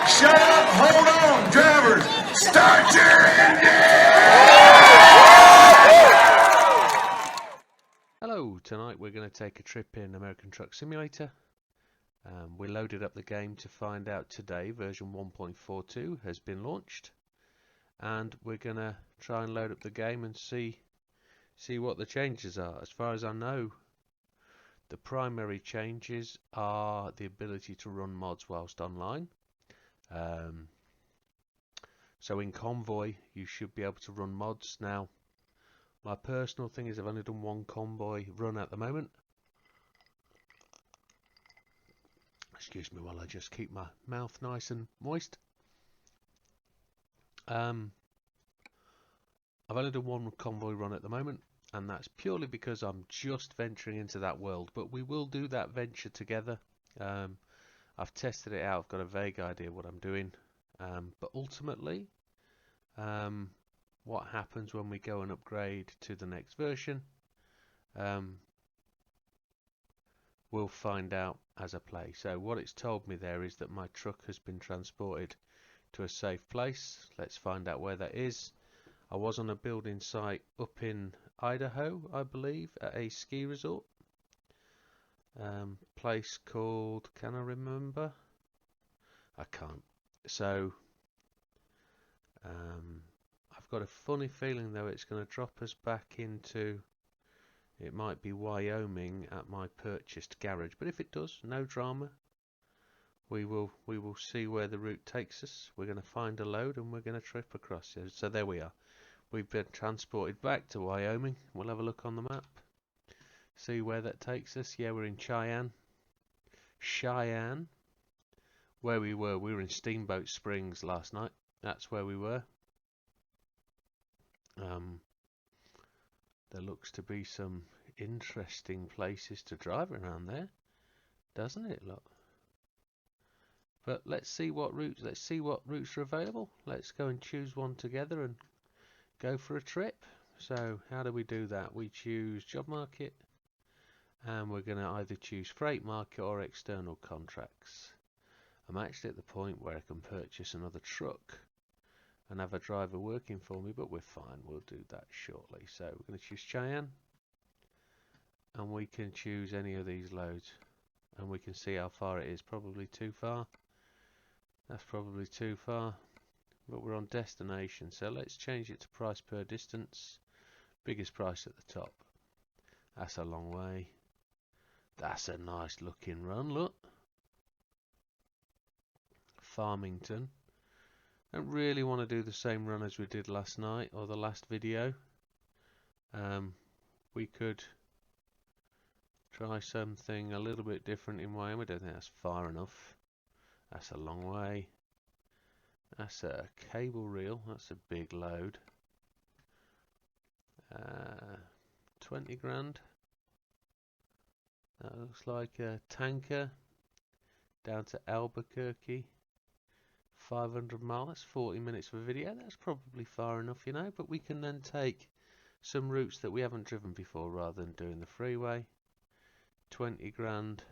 Shut up, hold on, drivers, start your engine! Hello, tonight we're going to take a trip in American Truck Simulator. We loaded up the game to find out today version 1.42 has been launched, and we're going to try and load up the game and see what the changes are. As far as I know, the primary changes are the ability to run mods whilst online. So in Convoy you should be able to run mods now. My personal thing is I've only done one Convoy run at the moment. Excuse me while I just keep my mouth nice and moist. I've only done one Convoy run at the moment, and that's purely because I'm just venturing into that world, but we will do that venture together. I've tested it out, I've got a vague idea what I'm doing, but ultimately what happens when we go and upgrade to the next version, we'll find out as I play. So what it's told me there is that my truck has been transported to a safe place. Let's find out where that is. I was on a building site up in Idaho, I believe, at a ski resort. Place called, can I remember? I can't. So I've got a funny feeling though it's going to drop us back into, it might be Wyoming at my purchased garage, but if it does, no drama. We will see where the route takes us. We're going to find a load and we're going to trip across. So there we are. We've been transported back to Wyoming. We'll have a look on the map, see where that takes us. Yeah, we're in Cheyenne. Where we were in Steamboat Springs last night. That's where we were. There looks to be some interesting places to drive around there, doesn't it? Look. But let's see what routes. Are available. Let's go and choose one together and go for a trip. So how do we do that? We choose job market, and we're going to either choose freight market or external contracts. I'm actually at the point where I can purchase another truck and have a driver working for me, but we're fine. We'll do that shortly. So we're going to choose Cheyenne, and we can choose any of these loads, and we can see how far it is. Probably too far. That's probably too far, but we're on destination, so let's change it to price per distance. Biggest price at the top. That's a long way. That's a nice looking run, look. Farmington. Don't really want to do the same run as we did last night or the last video. We could try something a little bit different in Wyoming. I don't think that's far enough. That's a long way. That's a cable reel. That's a big load. 20 grand. That looks like a tanker down to Albuquerque. 500 miles. That's 40 minutes of a video. That's probably far enough, you know, but we can then take some routes that we haven't driven before rather than doing the freeway. 20 grand.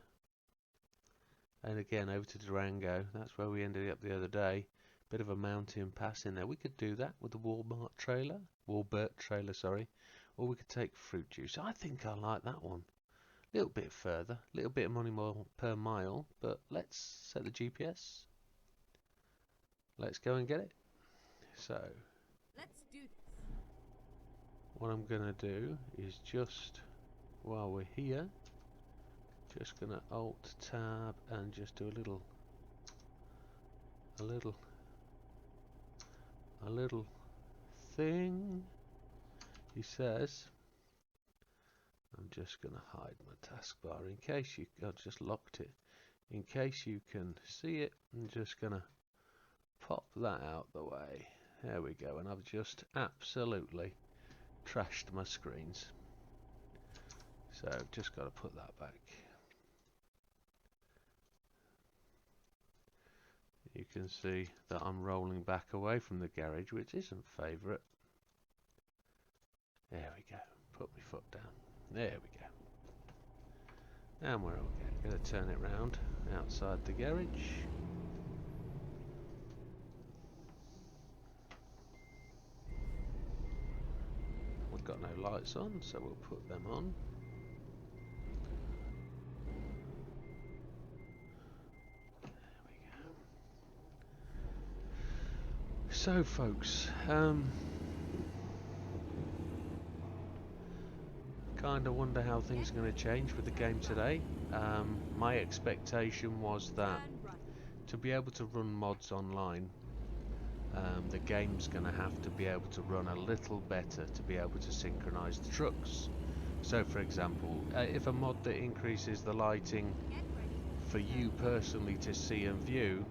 And again over to Durango. That's where we ended up the other day. Bit of a mountain pass in there. We could do that with the Walbert trailer, sorry. Or we could take fruit juice. I think I like that one. A little bit further, a little bit of money more per mile, but let's set the GPS. Let's go and get it. So let's do this. What I'm gonna do is just while we're here, just gonna Alt Tab and just do a little thing. He says, I'm just gonna hide my taskbar in case I just locked it. In case you can see it, I'm just gonna pop that out the way. There we go, and I've just absolutely trashed my screens. So just got to put that back. You can see that I'm rolling back away from the garage, which isn't favourite. There we go. Put my foot down. There we go. And we're okay. Going to turn it round outside the garage. got no lights on, so we'll put them on. There we go. So folks, kind of wonder how things are going to change with the game today. My expectation was that Turn right. to be able to run mods online, the game's going to have to be able to run a little better to be able to synchronize the trucks. So for example, if a mod that increases the lighting Get ready. for you personally to see and view,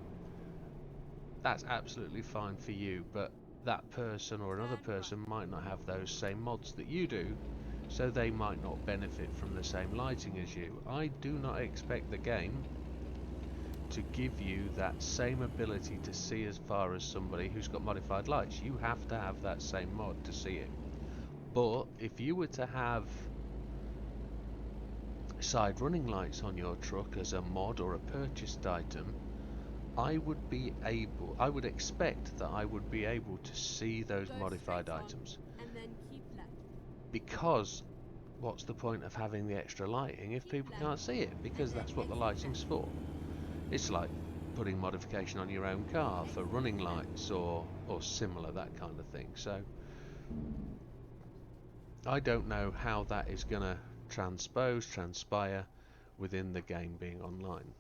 that's absolutely fine for you, but that person or another person might not have those same mods that you do, so they might not benefit from the same lighting as you. I do not expect the game to give you that same ability to see as far as somebody who's got modified lights. You have to have that same mod to see it. But if you were to have side running lights on your truck as a mod or a purchased item, I would expect that I would be able to see those Go modified straight on, items, and then keep left. because what's the point of having the extra lighting if people can't see it? Because that's what the lighting's for. It's like putting modification on your own car for running lights or similar, that kind of thing. So I don't know how that is going to transpire within the game being online.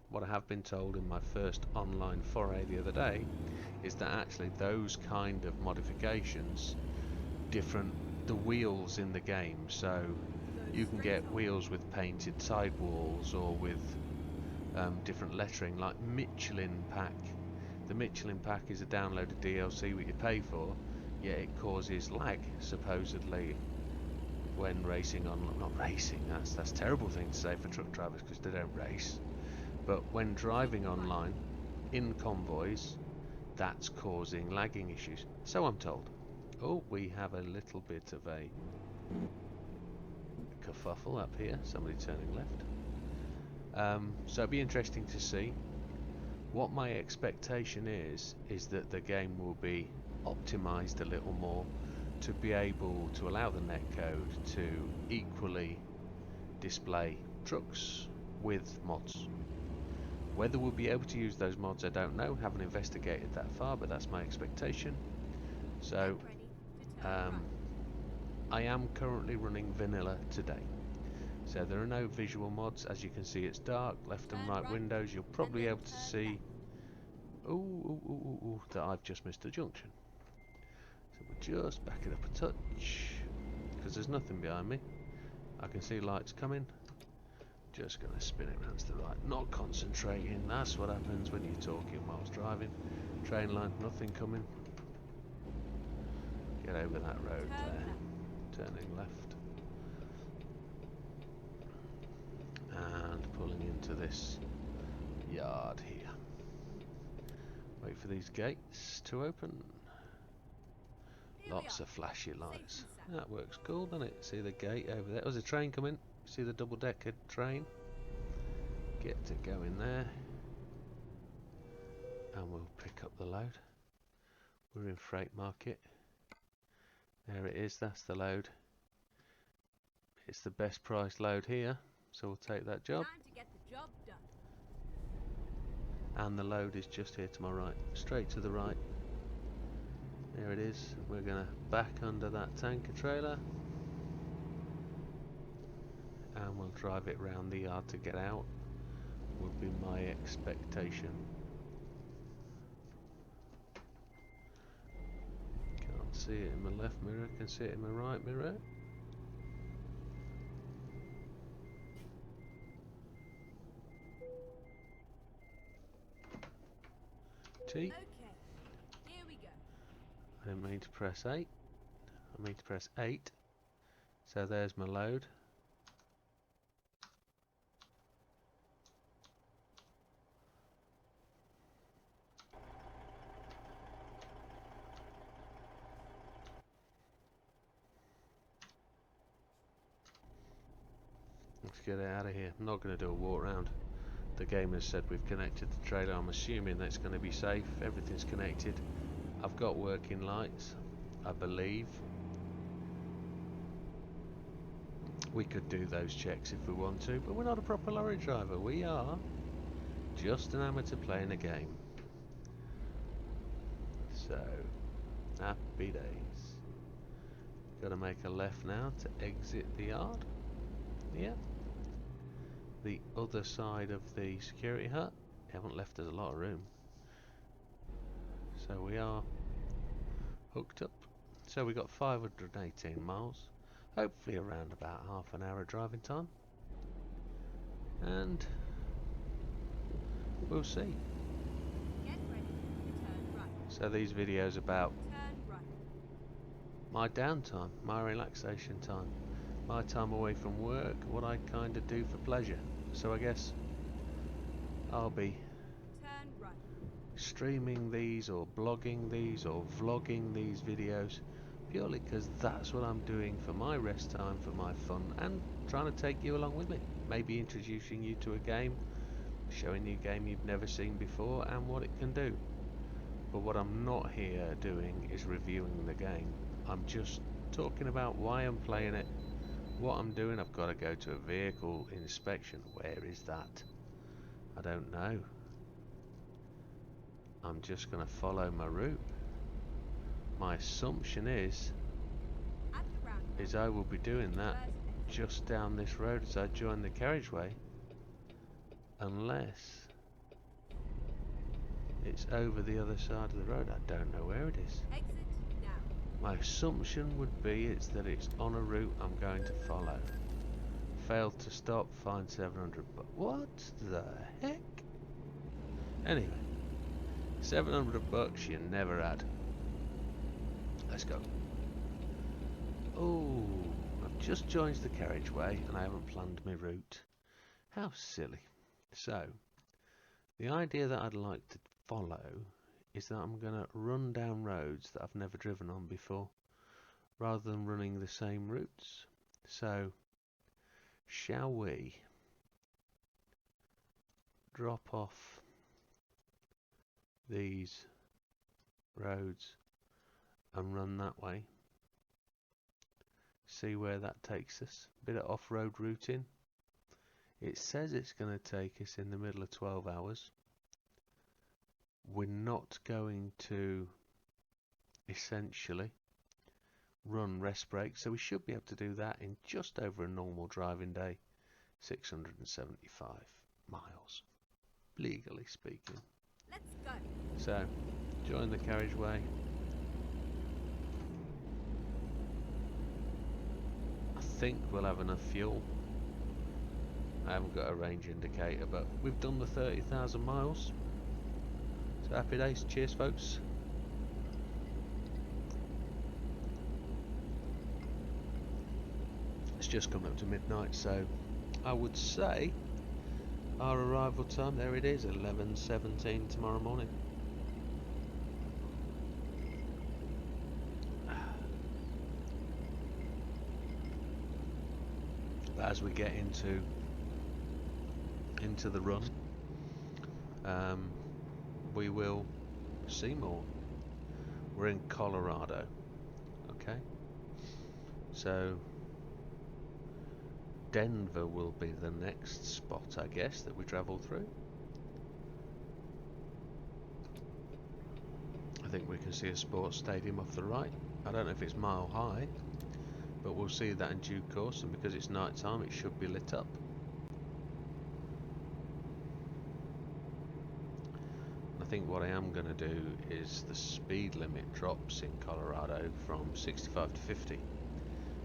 What I have been told in my first online foray the other day is that actually those kind of modifications different the wheels in the game, so you can get wheels with painted sidewalls or with different lettering like Michelin pack. The Michelin pack is a downloaded DLC what you pay for, yet it causes lag supposedly when racing on, not racing, that's a terrible thing to say for truck drivers because they don't race, but when driving online in convoys, that's causing lagging issues, so I'm told. Oh, we have a little bit of a kerfuffle up here, somebody turning left. So it'd be interesting to see. What my expectation is that the game will be optimized a little more to be able to allow the netcode to equally display trucks with mods. Whether we'll be able to use those mods, I don't know, haven't investigated that far, but that's my expectation. So Get ready to turn right. I am currently running vanilla today, so there are no visual mods. As you can see, it's dark, left and Turn right right, windows. You'll probably be and able then to turn see left. that I've just missed a junction. So we'll just back it up a touch, because there's nothing behind me. I can see lights coming. Just going to spin it round to the right, not concentrating. That's what happens when you're talking whilst driving. Train line, nothing coming. Get over that road Turn there. left. Turning left. And pulling into this yard here. Wait for these gates to open. Here Lots we of flashy lights. Safe and sound. That works cool, doesn't it? See the gate over there. There's a train coming. See the double-decker train? Get to go in there. And we'll pick up the load. We're in freight market. There it is, that's the load. It's the best priced load here, so we'll take that job. Time to get the job done. And the load is just here to my right, straight to the right. There it is. We're going to back under that tanker trailer and we'll drive it round the yard to get out, would be my expectation. Can't see it in my left mirror, can see it in my right mirror. T. Okay, here we go. I didn't mean to press 8. I mean to press 8. So there's my load. Let's get it out of here. I'm not going to do a walk round. The game has said we've connected the trailer. I'm assuming that's going to be safe. Everything's connected. I've got working lights, I believe. We could do those checks if we want to, but we're not a proper lorry driver. We are just an amateur playing a game. So, happy days. Got to make a left now to exit the yard. Yeah. The other side of the security hut. They haven't left us a lot of room. So we are hooked up. So we got 518 miles. Hopefully around about half an hour of driving time. And we'll see. Get ready. Turn right. So these videos about Turn right. my downtime, my relaxation time, my time away from work, what I kind of do for pleasure. So I guess I'll be Turn right. streaming these or blogging these or vlogging these videos purely because that's what I'm doing for my rest time, for my fun, and trying to take you along with me. Maybe introducing you to a game, showing you a game you've never seen before and what it can do. But what I'm not here doing is reviewing the game. I'm just talking about why I'm playing it, what I'm doing. I've got to go to a vehicle inspection. Where is that? I don't know. I'm just going to follow my route. My assumption is At the roundabout. I will be doing that First exit. just down this road as I join the carriageway, unless it's over the other side of the road. I don't know where it is. Exit now. My assumption would be that it's on a route I'm going to follow. Failed to stop, fine 700 bucks. What the heck? Anyway, 700 bucks you never had. Let's go. Oh, I've just joined the carriageway and I haven't planned my route. How silly. So, the idea that I'd like to follow is that I'm going to run down roads that I've never driven on before, rather than running the same routes. So, shall we drop off these roads and run that way? See where that takes us. Bit of off-road routing. It says it's going to take us in the middle of 12 hours. We're not going to essentially run rest breaks, so we should be able to do that in just over a normal driving day, 675 miles, legally speaking. Let's go. So, join the carriageway. I think we'll have enough fuel. I haven't got a range indicator, but we've done the 30,000 miles. So happy days. Cheers, folks. It's just coming up to midnight, so I would say our arrival time, there it is, 11:17 tomorrow morning. But as we get into the run, we will see more. We're in Colorado, okay? So Denver will be the next spot, I guess, that we travel through. I think we can see a sports stadium off the right. I don't know if it's mile high, but we'll see that in due course, and because it's night time it should be lit up. I think what I am going to do is the speed limit drops in Colorado from 65 to 50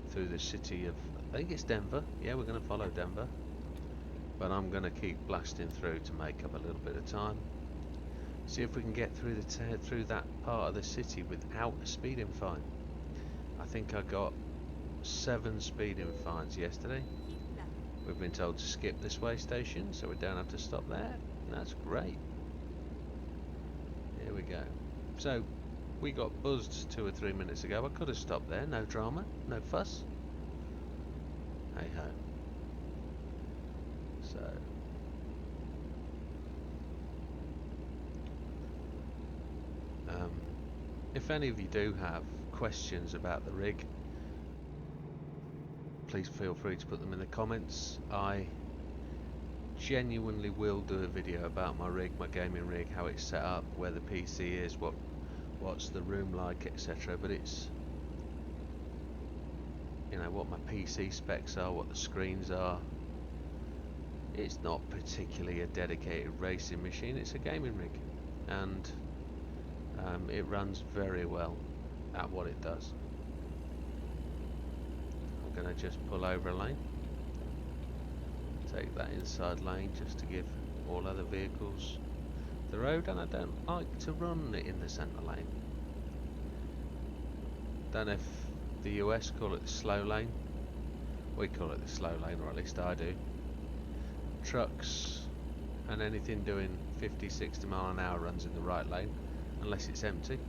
through the city of, I think it's Denver. Yeah, we're going to follow Denver, but I'm going to keep blasting through to make up a little bit of time. See if we can get through through that part of the city without a speeding fine. I think I got 7 speeding fines yesterday. Keep left. We've been told to skip this way station, so we don't have to stop there. That's great. Here we go. So, we got buzzed 2 or 3 minutes ago. I could have stopped there, no drama, no fuss. Hey ho. So, if any of you do have questions about the rig, please feel free to put them in the comments. I genuinely will do a video about my rig, my gaming rig, how it's set up, where the PC is, what's the room like, etc. But it's, you know, what my PC specs are, what the screens are. It's not particularly a dedicated racing machine, it's a gaming rig, and it runs very well at what it does. I'm going to just pull over a lane, take that inside lane just to give all other vehicles the road, and I don't like to run it in the centre lane. Don't know if the US call it the slow lane. We call it the slow lane, or at least I do. Trucks and anything doing 50-60 mile an hour runs in the right lane unless it's empty.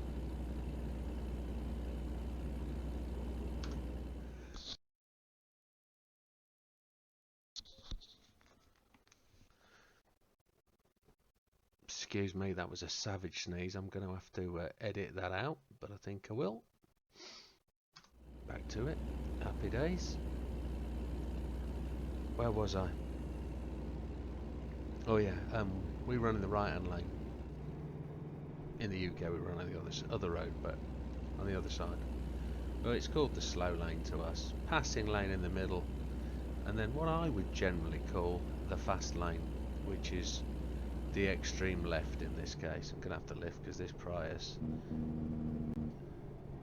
Excuse me, that was a savage sneeze. I'm going to have to edit that out, but I think I will. Back to it. Happy days. Where was I? Oh yeah, we run in the right hand lane. In the UK we run on the other road, but on the other side. Well, it's called the slow lane to us. Passing lane in the middle, and then what I would generally call the fast lane, which is the extreme left in this case. I'm going to have to lift because this Prius...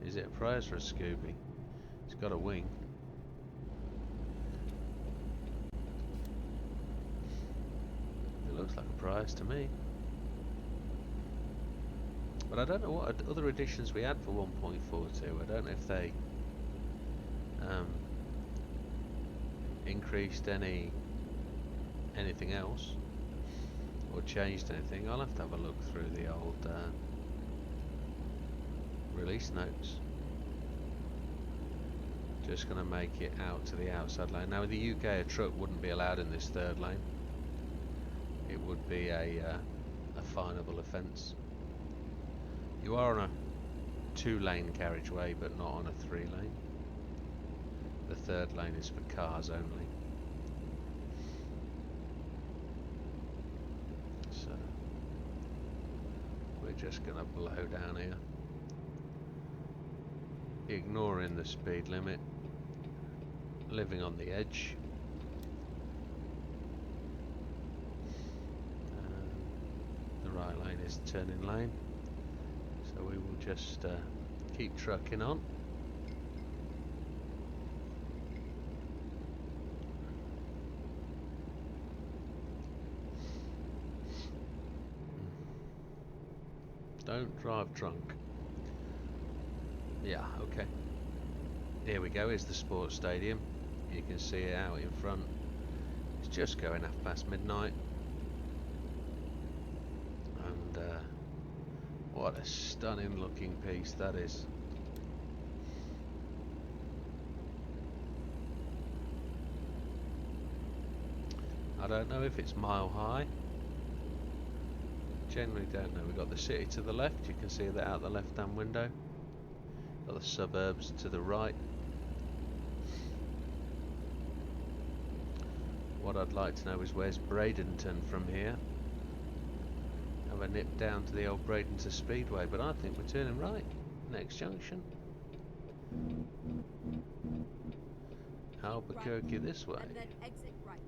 Is it a Prius or a Scooby? It's got a wing. It looks like a Prius to me. But I don't know what other editions we had for 1.42. I don't know if they increased anything else or changed anything. I'll have to have a look through the old release notes. Just going to make it out to the outside lane. Now in the UK a truck wouldn't be allowed in this third lane. It would be a finable offence. You are on a 2-lane carriageway, but not on a 3-lane. The third lane is for cars only. So we're just going to blow down here, ignoring the speed limit, living on the edge. The right lane is turning lane. So we will just keep trucking on. Don't drive drunk. Yeah, okay. Here we go, here's the sports stadium. You can see it out in front. It's just going midnight. And what a stunning looking piece that is. I don't know if it's mile high. Generally don't know. We've got the city to the left, you can see that out the left hand window. Got the suburbs to the right. What I'd like to know is where's Bradenton from here. Have a nip down to the old Bradenton Speedway, but I think we're turning right. Next junction. Albuquerque right. this way. And then exit right.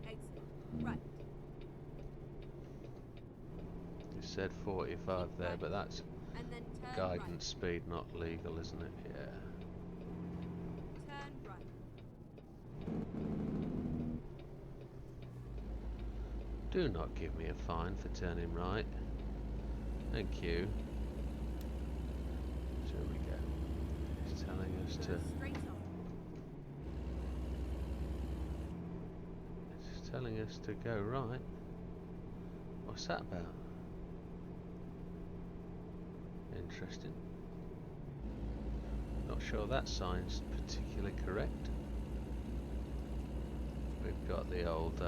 Exit right. You said 45 there, but that's And then turn guidance right. speed, not legal, isn't it? Yeah. Turn right. Do not give me a fine for turning right. Thank you. So we go. It's telling us to. Straight on. It's telling us to go right. What's that about? Interesting. Not sure that sign's particularly correct. We've got the old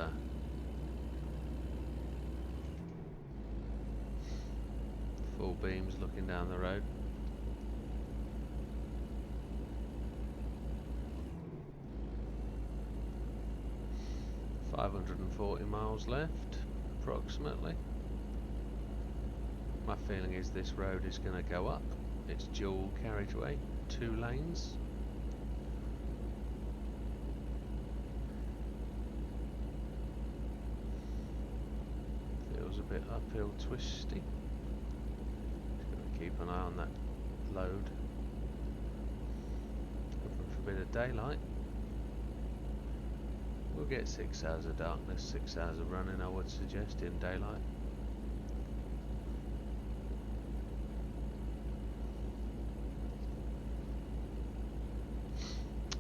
Full beams looking down the road. $540 miles left, approximately. My feeling is this road is going to go up. It's dual carriageway, 2 lanes. Feels a bit uphill twisty. Just got to keep an eye on that load. Hoping for a bit of daylight. We'll get 6 hours of darkness, 6 hours of running, I would suggest, in daylight.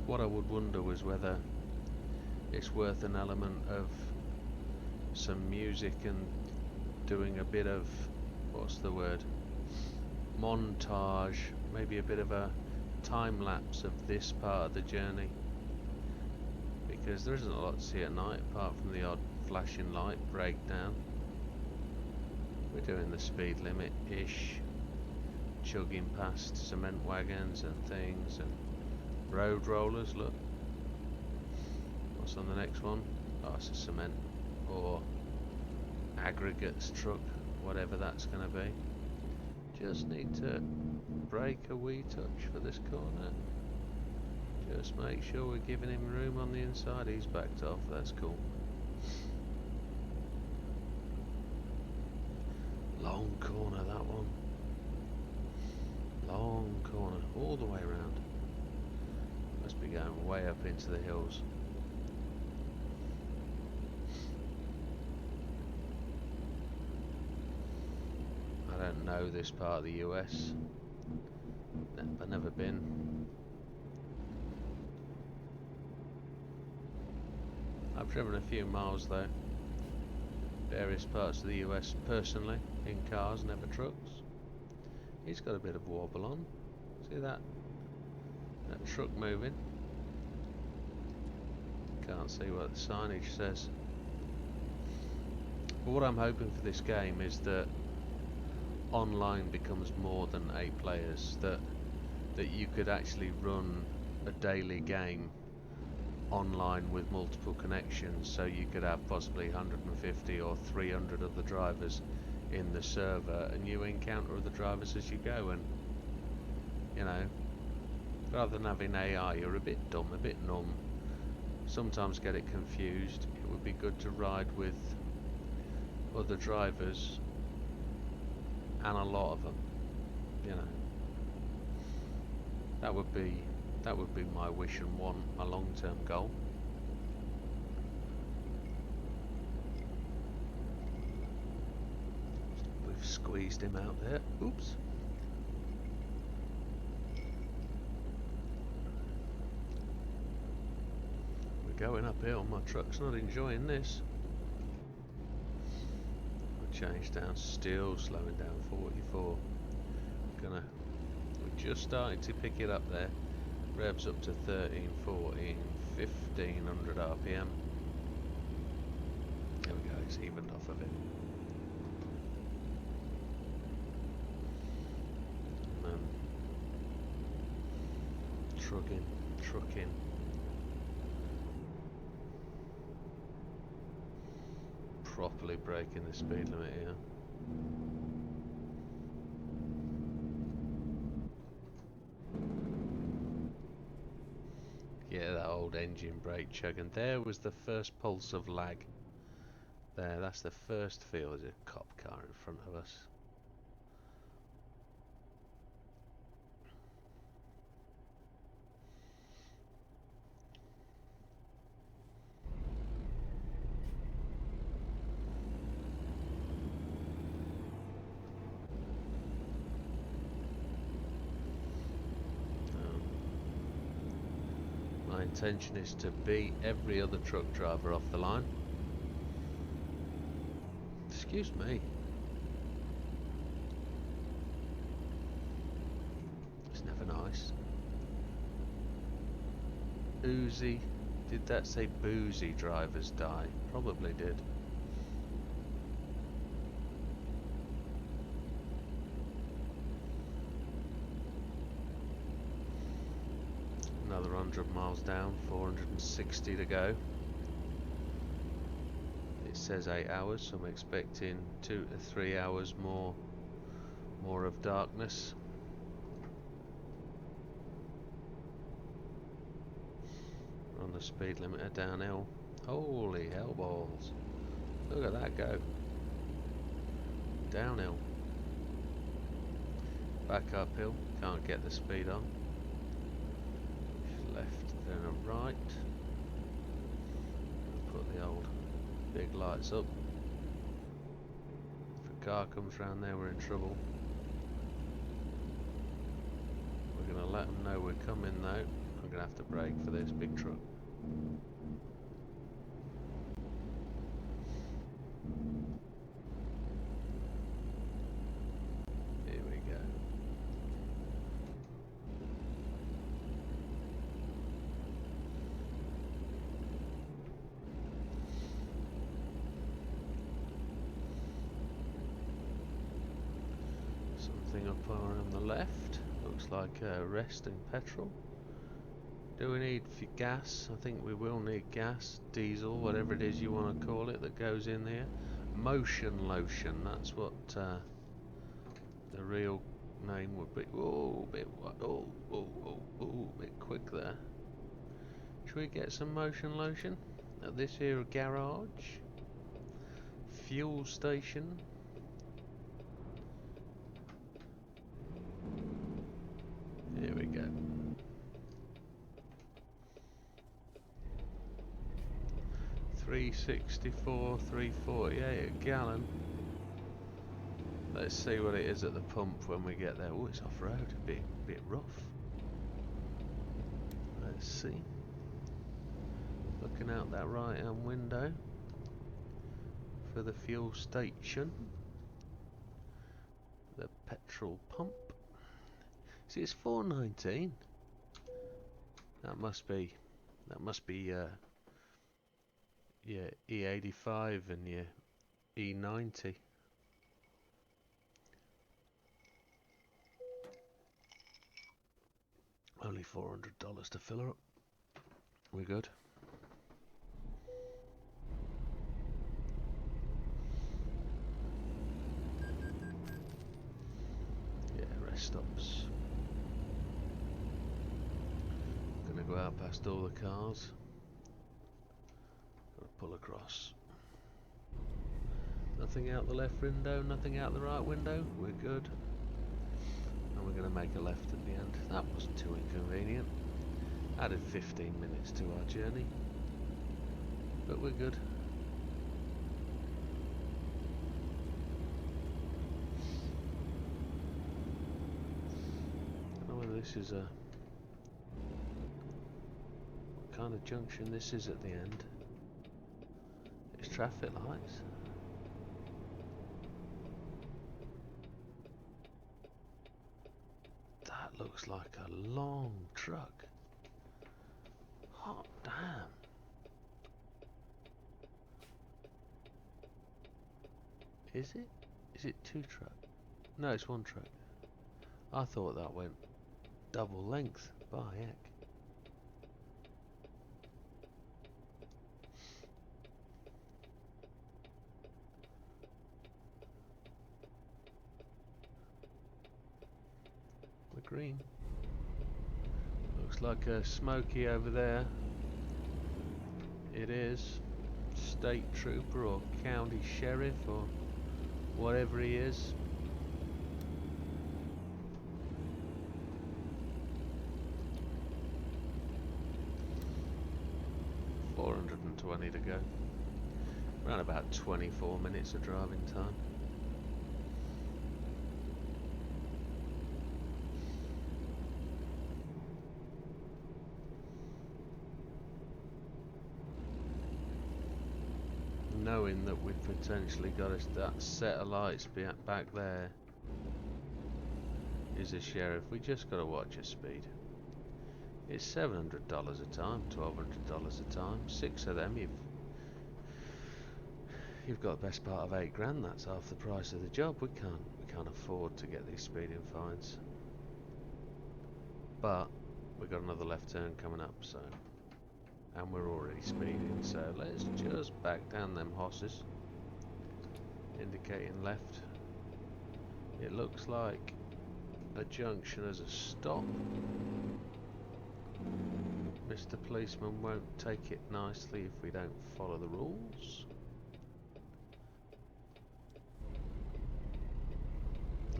What I would wonder was whether it's worth an element of some music and doing a bit of, what's the word, montage, maybe a bit of a time lapse of this part of the journey, because there isn't a lot to see at night apart from the odd flashing light breakdown. We're doing the speed limit ish, chugging past cement wagons and things and road rollers. Look, what's on the next one? Oh, it's a cement or aggregates truck, whatever that's going to be. Just need to brake a wee touch for this corner. Just make sure we're giving him room on the inside. He's backed off, that's cool. Long corner, that one. Long corner, all the way around. Must be going way up into the hills. I don't know this part of the US. I've never been. I've driven a few miles though. Various parts of the US personally, in cars, never trucks. He's got a bit of wobble on. See that? That truck moving. Can't see what the signage says. But what I'm hoping for this game is that online becomes more than 8 players. That you could actually run a daily game online with multiple connections, so you could have possibly 150 or 300 of the drivers in the server, and you encounter other drivers as you go, and you know, rather than having AI, you're a bit dumb, a bit numb, sometimes get it confused. It would be good to ride with other drivers, and a lot of them, you know. That would be my wish and want, my long-term goal. We've squeezed him out there. Oops. We're going uphill. My truck's not enjoying this. We'll change down, still slowing down, 44. We're just starting to pick it up there. Revs up to 13, 14, 1500 RPM. There we go, it's evened off a bit. Trucking. Properly breaking the speed limit here. Yeah, that old engine brake chug, and there was the first pulse of lag. There, that's the first feel. There's a cop car in front of us. My intention is to beat every other truck driver off the line. Excuse me. It's never nice. Oozy. Did that say boozy drivers die? Probably did. 400 miles down, 460 to go. It says 8 hours, so I'm expecting 2 to 3 hours more of darkness. We're on the speed limiter downhill. Holy hell balls. Look at that go. Downhill. Back uphill. Can't get the speed on. Left, then a right. Put the old big lights up. If a car comes round there, we're in trouble. We're going to let them know we're coming though. I'm going to have to brake for this big truck. Here we go. Something up on the left. Looks like resting petrol. Do we need gas? I think we will need gas, diesel, whatever it is you want to call it that goes in there. Motion lotion, that's what the real name would be. Oh, bit bit quick there. Should we get some motion lotion at this here garage? Fuel station. Here we go. 364, 348 a gallon. Let's see what it is at the pump when we get there. Oh, it's off-road, a bit rough. Let's see. Looking out that right-hand window for the fuel station. The petrol pump. See, it's 419. That must be your E85 and your E90. Only $400 to fill her up. We're good. Yeah, rest stops. Gonna go out past all the cars. Pull across. Nothing out the left window, nothing out the right window. We're good. And we're going to make a left at the end. That wasn't too inconvenient. Added 15 minutes to our journey. But we're good. I don't know whether this is a... what kind of junction this is at the end. Traffic lights. That looks like a long truck. Hot damn. Is it? Is it two truck? No, it's one truck. I thought that went double length. By heck. Green. Looks like a smoky over there. It is. State trooper or county sheriff or whatever he is. $420 to go. Around about 24 minutes of driving time. Knowing that we've potentially got that set of lights back there is a sheriff, we just got to watch our speed. It's $700 a time, $1,200 a time. 6 of them, you've got the best part of 8 grand. That's half the price of the job. We can't afford to get these speeding fines. But we've got another left turn coming up, so, and we're already speeding, so let's just back down them horses, indicating left. It looks like a junction as a stop. Mr. Policeman won't take it nicely if we don't follow the rules.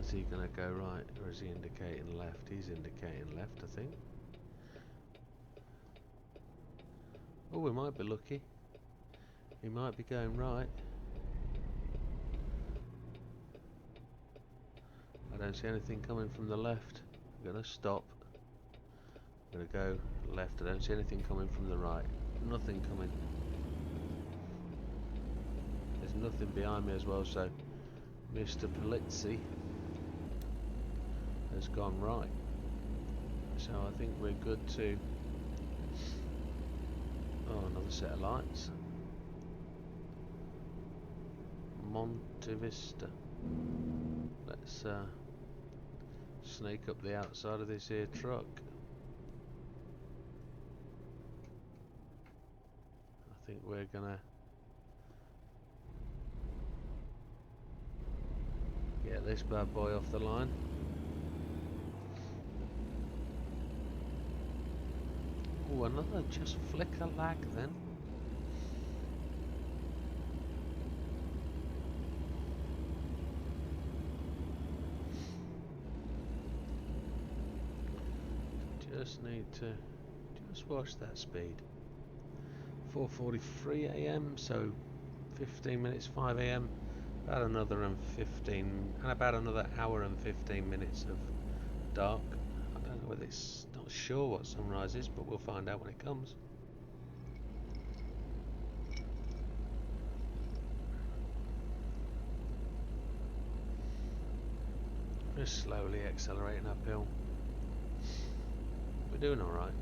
Is he going to go right, or is he indicating left? He's indicating left, I think. Oh, we might be lucky. He might be going right. I don't see anything coming from the left. I'm going to stop. I'm going to go left. I don't see anything coming from the right. Nothing coming. There's nothing behind me as well, so Mr. Polizzi has gone right. So I think we're good to... Oh, another set of lights. Monte Vista. Let's sneak up the outside of this here truck. I think we're gonna get this bad boy off the line. Oh, another just flicker lag then. Just need to just watch that speed. 4:43 AM, so 15 minutes, 5 AM, about another hour and 15 minutes of dark. I don't know whether it's not sure what sunrise is, but we'll find out when it comes. Just slowly accelerating uphill. We're doing alright.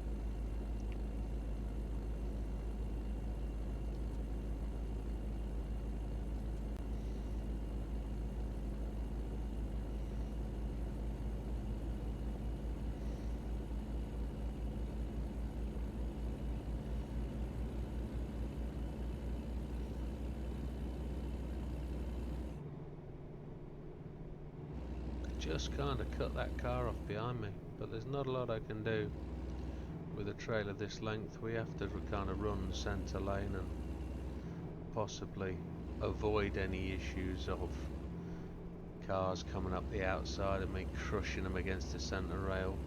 Just kind of cut that car off behind me, but there's not a lot I can do with a trailer this length. We have to kind of run centre lane and possibly avoid any issues of cars coming up the outside and me crushing them against the centre rail.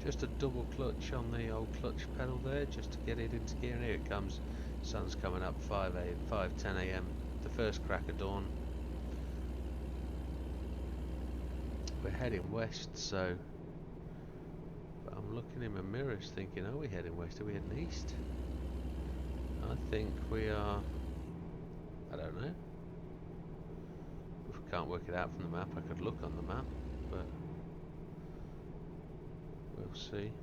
Just a double clutch on the old clutch pedal there, just to get it into gear, and here it comes. Sun's coming up, 5:10 AM, the first crack of dawn. We're heading west, so but I'm looking in my mirrors thinking, are we heading west, are we heading east? I think we are, I don't know. We can't work it out from the map. I could look on the map, but we'll see.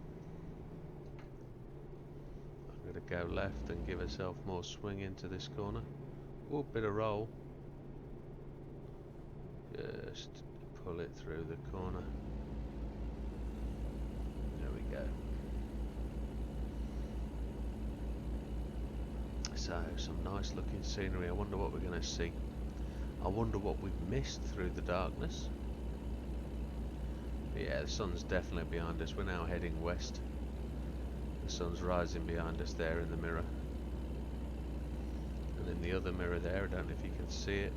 I'm going to go left and give herself more swing into this corner. Oh, bit of roll. Just pull it through the corner. There we go. So, some nice looking scenery. I wonder what we're going to see. I wonder what we've missed through the darkness. Yeah, the sun's definitely behind us. We're now heading west. The sun's rising behind us there in the mirror. And in the other mirror there, I don't know if you can see it.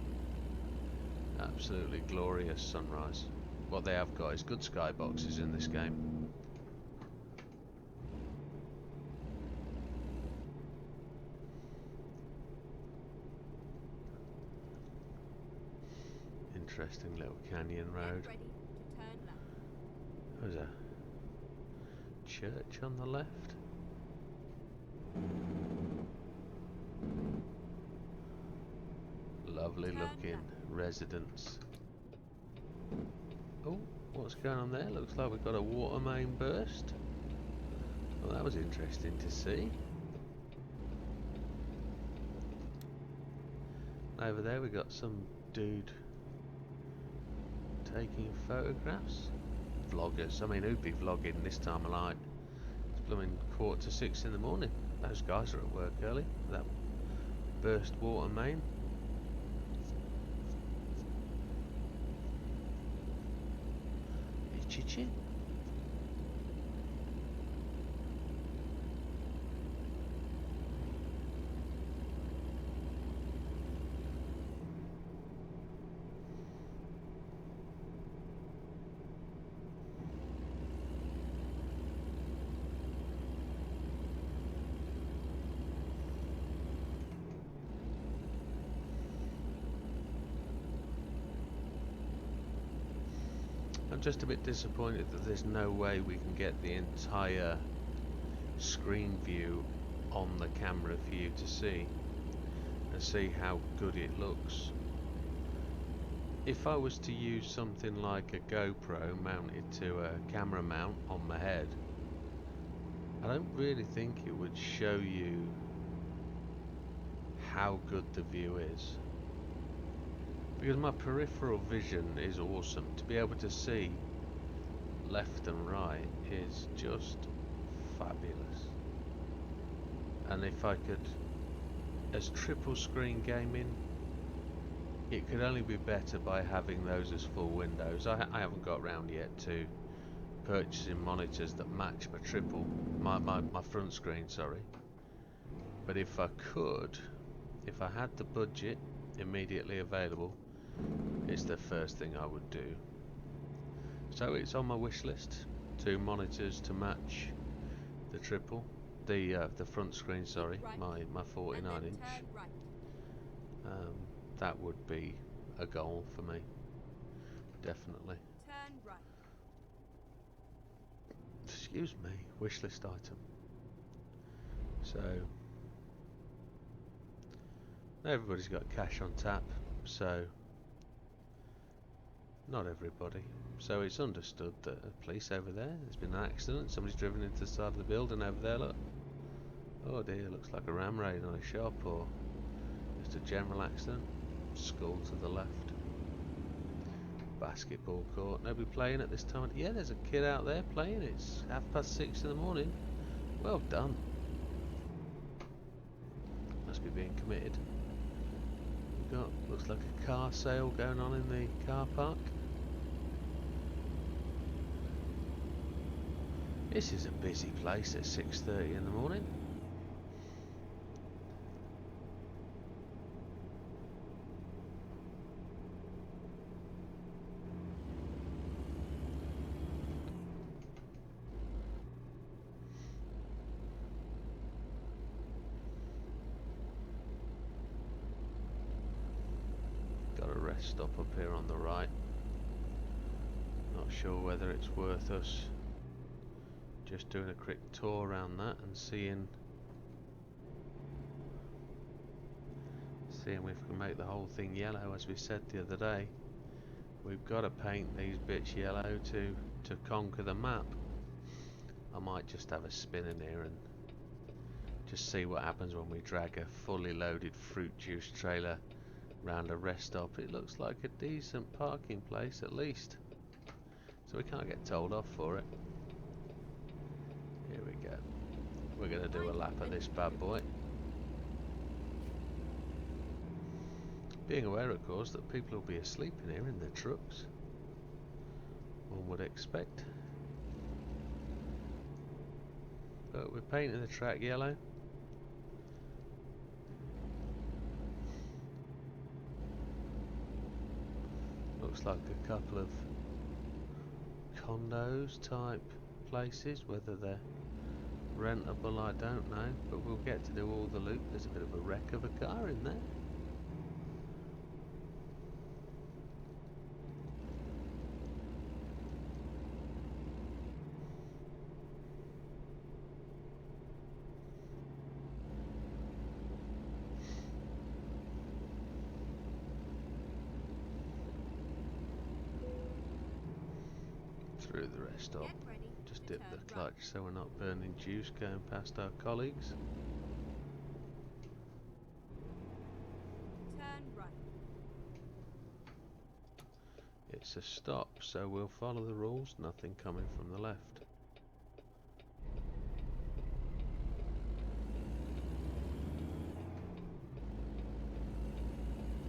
Absolutely glorious sunrise. What they have got is good skyboxes in this game. Interesting little canyon road. Get ready to turn left. There's a church on the left. Lovely looking residence. Oh, what's going on there? Looks like we've got a water main burst. Well, that was interesting to see. Over there we got some dude taking photographs. Vloggers, I mean, who'd be vlogging this time of night? It's blooming 5:45 in the morning. Those guys are at work early. That burst water main. Itchy. I'm just a bit disappointed that there's no way we can get the entire screen view on the camera for you to see and see how good it looks. If I was to use something like a GoPro mounted to a camera mount on my head, I don't really think it would show you how good the view is. Because my peripheral vision is awesome. To be able to see left and right is just fabulous. And if I could, as triple screen gaming, it could only be better by having those as full windows. I haven't got round yet to purchasing monitors that match my triple, my front screen, sorry. But if I could, if I had the budget immediately available, it's the first thing I would do. So it's on my wish list. 2 monitors to match the triple, the front screen. Sorry, Right. my 49 And then inch. turn right. That would be a goal for me, definitely. Turn right. Excuse me, wish list item. So everybody's got cash on tap, so not everybody. So it's understood that a police over there's been an accident, somebody's driven into the side of the building over there, look. Oh dear, looks like a ram raid on a shop or just a general accident. School to the left. Basketball court, nobody playing at this time. Yeah, there's a kid out there playing, it's 6:30 in the morning. Well done. Must be being committed. We've got, looks like a car sale going on in the car park. This is a busy place at 6:30 in the morning. Got a rest stop up here on the right. Not sure whether it's worth us just doing a quick tour around that and seeing if we can make the whole thing yellow. As we said the other day, we've got to paint these bits yellow to conquer the map. I might just have a spin in here and just see what happens when we drag a fully loaded fruit juice trailer round a rest stop. It looks like a decent parking place at least, so we can't get told off for it. Here we go. We're going to do a lap of this bad boy. Being aware, of course, that people will be asleep in here in their trucks. One would expect. But we're painting the track yellow. Looks like a couple of condos type places, whether they're rentable I don't know, but we'll get to do all the loop. There's a bit of a wreck of a car in there. Through the rest stop. Get ready. Just to dip turn the right. clutch so we're not burning juice going past our colleagues. Turn right. It it's a stop, so we'll follow the rules. Nothing coming from the left.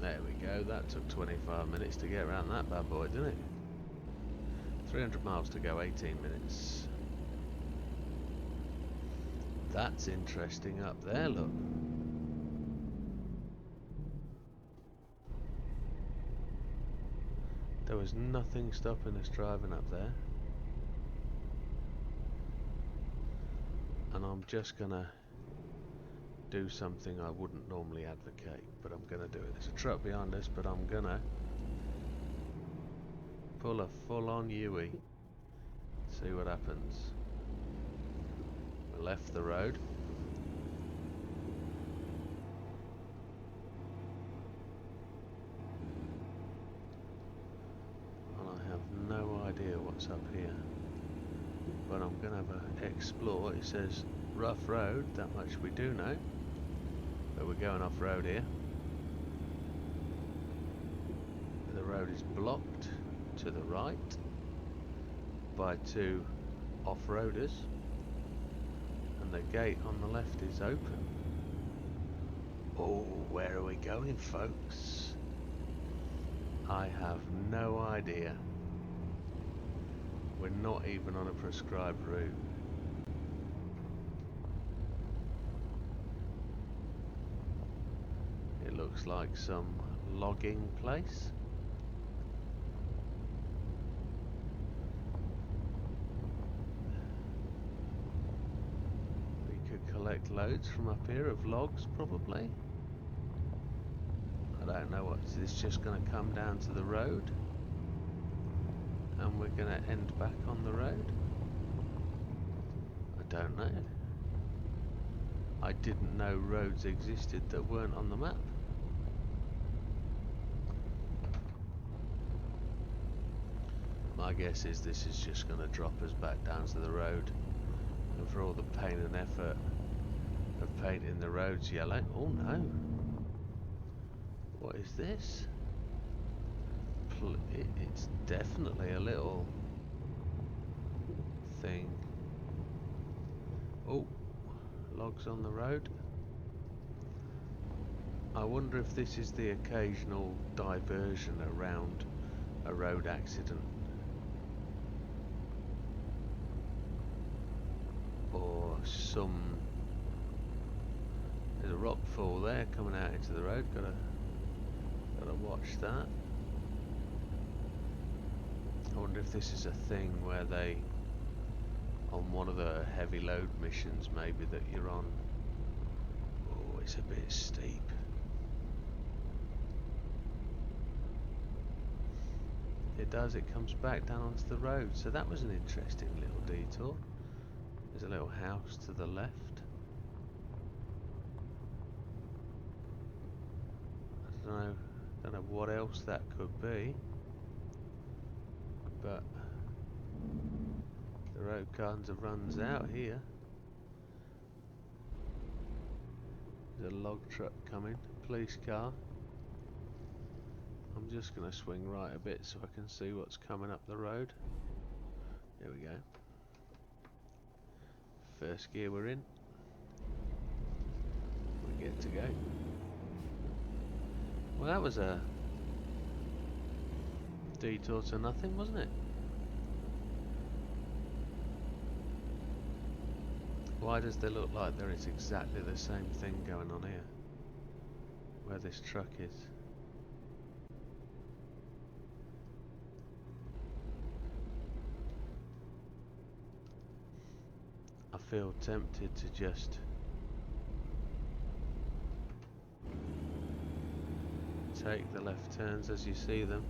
There we go, that took 25 minutes to get around that bad boy, didn't it? 300 miles to go, 18 minutes. That's interesting up there, look. There was nothing stopping us driving up there. And I'm just gonna do something I wouldn't normally advocate, but I'm gonna do it. There's a truck behind us, but I'm gonna pull a full-on UE. See what happens. We left the road. And I have no idea what's up here. But I'm gonna have a explore. It says rough road, that much we do know. But we're going off road here. The road is blocked to the right by two off-roaders, and the gate on the left is open. Oh, where are we going, folks? I have no idea. We're not even on a prescribed route. It looks like some logging place. We could collect loads from up here of logs, probably. I don't know what. Is this just going to come down to the road? And we're going to end back on the road? I don't know. I didn't know roads existed that weren't on the map. My guess is this is just going to drop us back down to the road. And for all the pain and effort of painting the roads yellow. Oh no! What is this? It's definitely a little thing. Oh, logs on the road. I wonder if this is the occasional diversion around a road accident. Or some... There's a rock fall there coming out into the road. Gotta watch that. I wonder if this is a thing where they, on one of the heavy load missions maybe that you're on. Oh, it's a bit steep. It does, it comes back down onto the road. So that was an interesting little detour. There's a little house to the left. I don't know what else that could be. But the road kind of runs out here. There's a log truck coming, police car. I'm just going to swing right a bit so I can see what's coming up the road. Here we go. First gear we're in. We get to go. Well, that was a detour to nothing, wasn't it? Why does there look like there is exactly the same thing going on here? Where this truck is. I feel tempted to just take the left turns as you see them.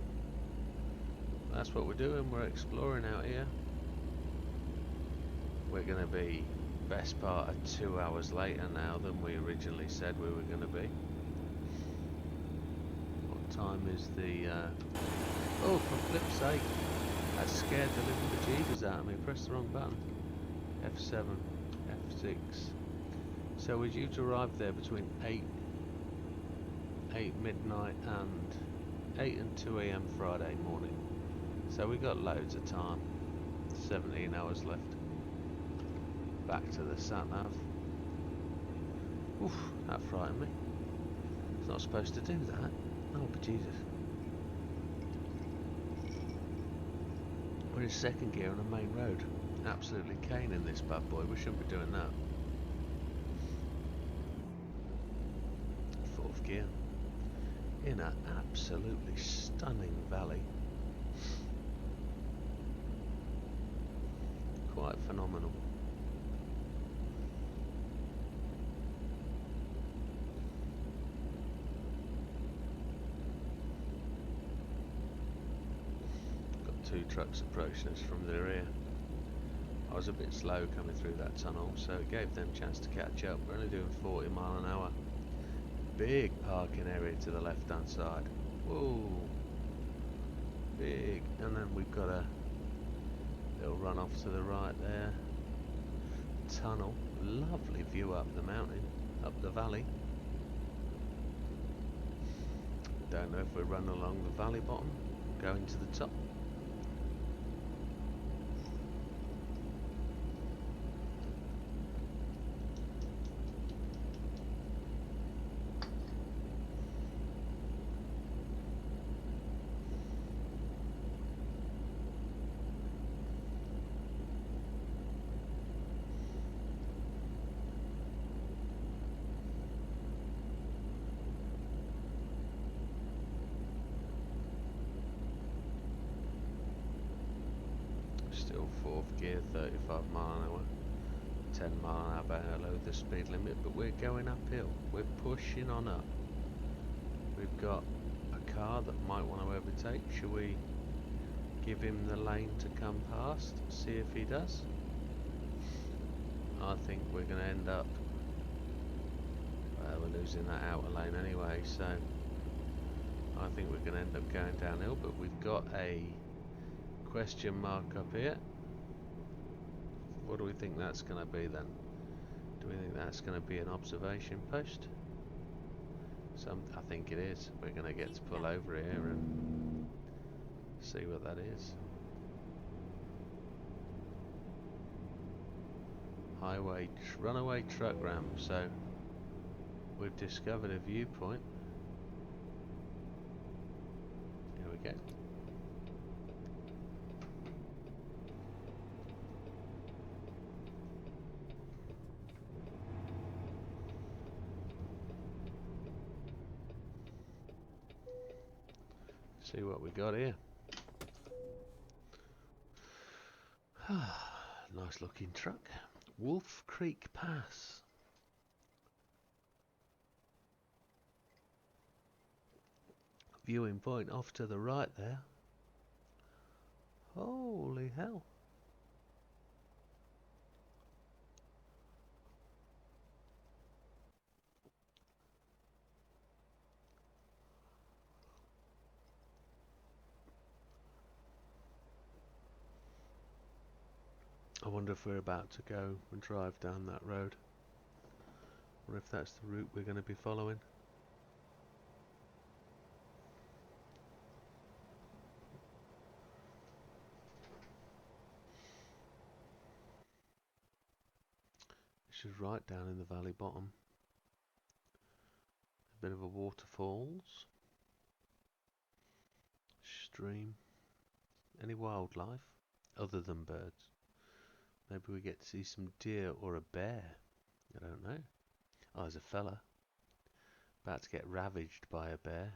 That's what we're doing, we're exploring out here. We're going to be best part of 2 hours later now than we originally said we were going to be. What time is the... Oh, for flip's sake, that scared the living bejeebers out of me. Press the wrong button. F7, F6. So we're due to arrive there between 8 midnight and 8 and 2 AM Friday morning. So we got loads of time. 17 hours left. Back to the sat nav. Oof, that frightened me. It's not supposed to do that. Oh, but Jesus. We're in second gear on a main road. Absolutely caning this bad boy. We shouldn't be doing that. Fourth gear. In an absolutely stunning valley. Quite phenomenal. Got two trucks approaching us from the rear. I was a bit slow coming through that tunnel, so it gave them a chance to catch up. We're only doing 40 mile an hour. Big parking area to the left hand side. Whoa, big. And then we've got a little run off to the right there. Tunnel, lovely view up the mountain, up the valley. Don't know if we're running along the valley bottom, going to the top. Still fourth gear, 35 mile an hour, 10 mile an hour below the speed limit, but we're going uphill. We're pushing on up. We've got a car that might want to overtake. Shall we give him the lane to come past? See if he does. I think we're going to end up, we're losing that outer lane anyway, so I think we're going to end up going downhill, but we've got a question mark up here. What do we think that's going to be then? Do we think that's going to be an observation post? I think it is. We're going to get to pull over here and see what that is. Highway runaway truck ramp. So we've discovered a viewpoint. Here we go. See what we got here. Nice looking truck. Wolf Creek Pass. Viewing point off to the right there. Holy hell. I wonder if we're about to go and drive down that road, or if that's the route we're going to be following. This is right down in the valley bottom. A bit of a waterfalls, stream. Any wildlife other than birds? Maybe we get to see some deer or a bear. I don't know. Oh, there's a fella about to get ravaged by a bear.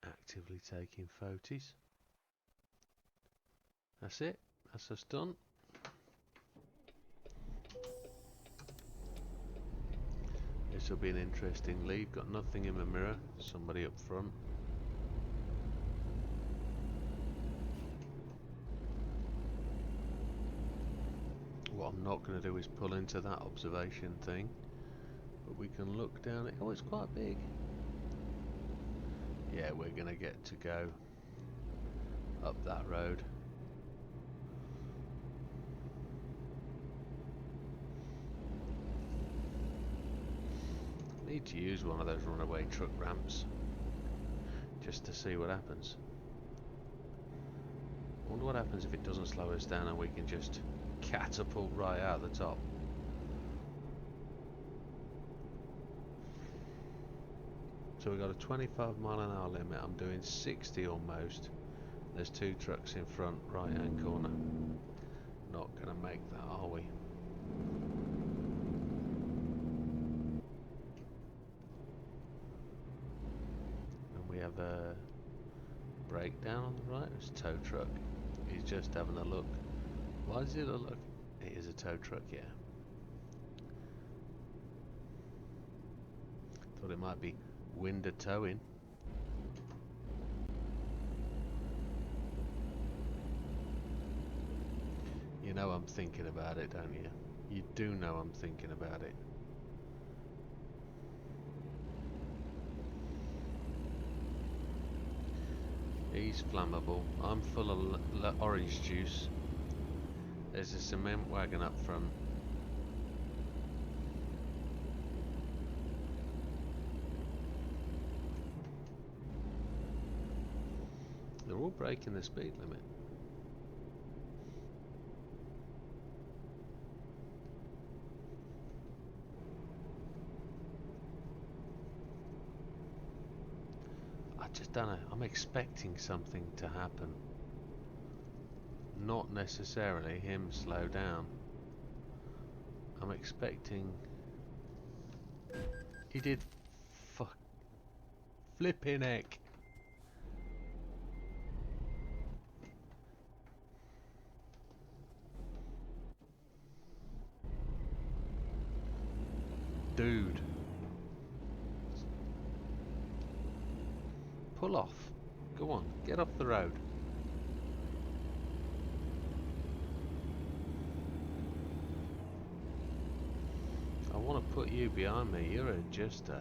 Actively taking photos. That's it. That's us done. This will be an interesting lead. Got nothing in the mirror. Somebody up front. What I'm not going to do is pull into that observation thing, but we can look down it. Oh, it's quite big. Yeah, we're going to get to go up that road. Need to use one of those runaway truck ramps just to see what happens. I wonder what happens if it doesn't slow us down and we can just catapult right out the top. So we've got a 25 mph limit. I'm doing 60 almost. There's two trucks in front, right hand corner. Not gonna make that, are we? And we have a breakdown on the right. It's a tow truck. He's just having a look. Why is it a look? It is a tow truck, yeah. Thought it might be window towing. You know I'm thinking about it, don't you? You do know I'm thinking about it. He's flammable. I'm full of orange juice. There's a cement wagon up front. They're all breaking the speed limit. I just don't know. I'm expecting something to happen. Not necessarily him slow down. I'm expecting... He did... Flipping heck. Dude. Pull off. Go on, get off the road. I want to put you behind me. You're a adjuster.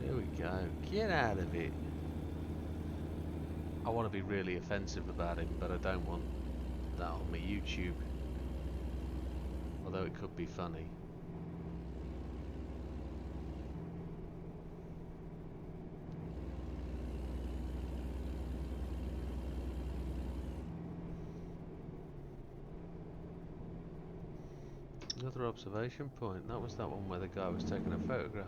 There we go. Get out of it. I want to be really offensive about him, but I don't want that on my YouTube. Although it could be funny. Another observation point. That was that one where the guy was taking a photograph.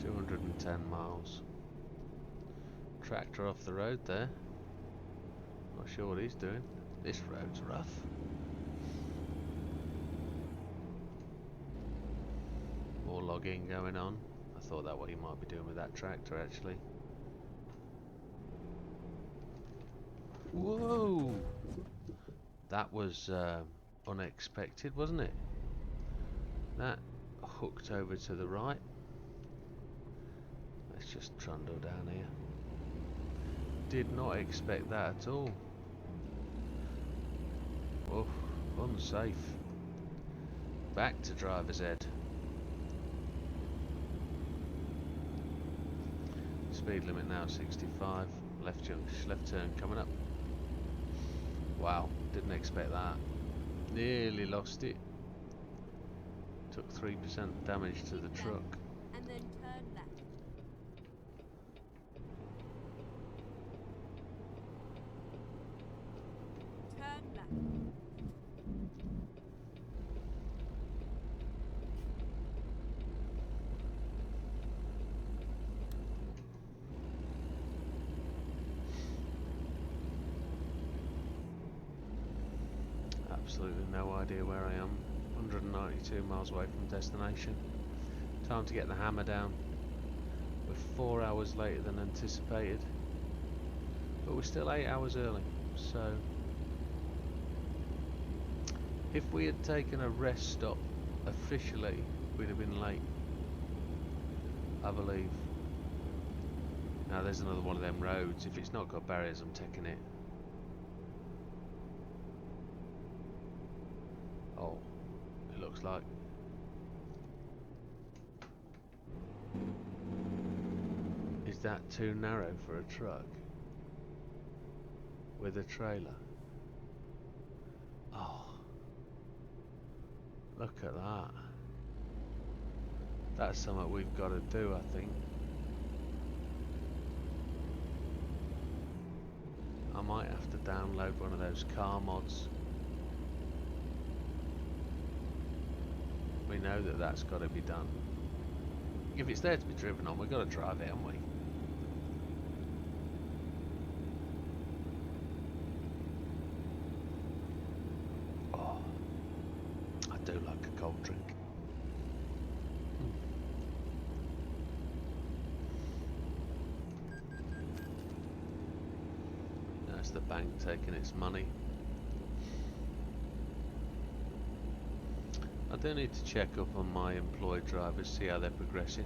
210 miles. Tractor off the road there. Not sure what he's doing. This road's rough. More logging going on. I thought that what he might be doing with that tractor actually. Whoa! That was unexpected, wasn't it? That hooked over to the right. Let's just trundle down here. Did not expect that at all. Oh, unsafe. Back to driver's ed. Speed limit now 65. Left turn coming up. Wow, didn't expect that. Nearly lost it. Took 3% damage to the truck. And then turn left. Turn left. Absolutely no idea where I am. 192 miles away from destination. Time to get the hammer down. We're 4 hours later than anticipated, but we're still 8 hours early. So if we had taken a rest stop officially, we'd have been late, I believe. Now there's another one of them roads. If it's not got barriers, I'm taking it. Oh, it looks like. Is that too narrow for a truck? With a trailer? Look at that. That's something we've got to do, I think. I might have to download one of those car mods. We know that that's got to be done. If it's there to be driven on, we've got to drive it, haven't we? Oh, I do like a cold drink. That's the bank taking its money. I do need to check up on my employed drivers, see how they're progressing.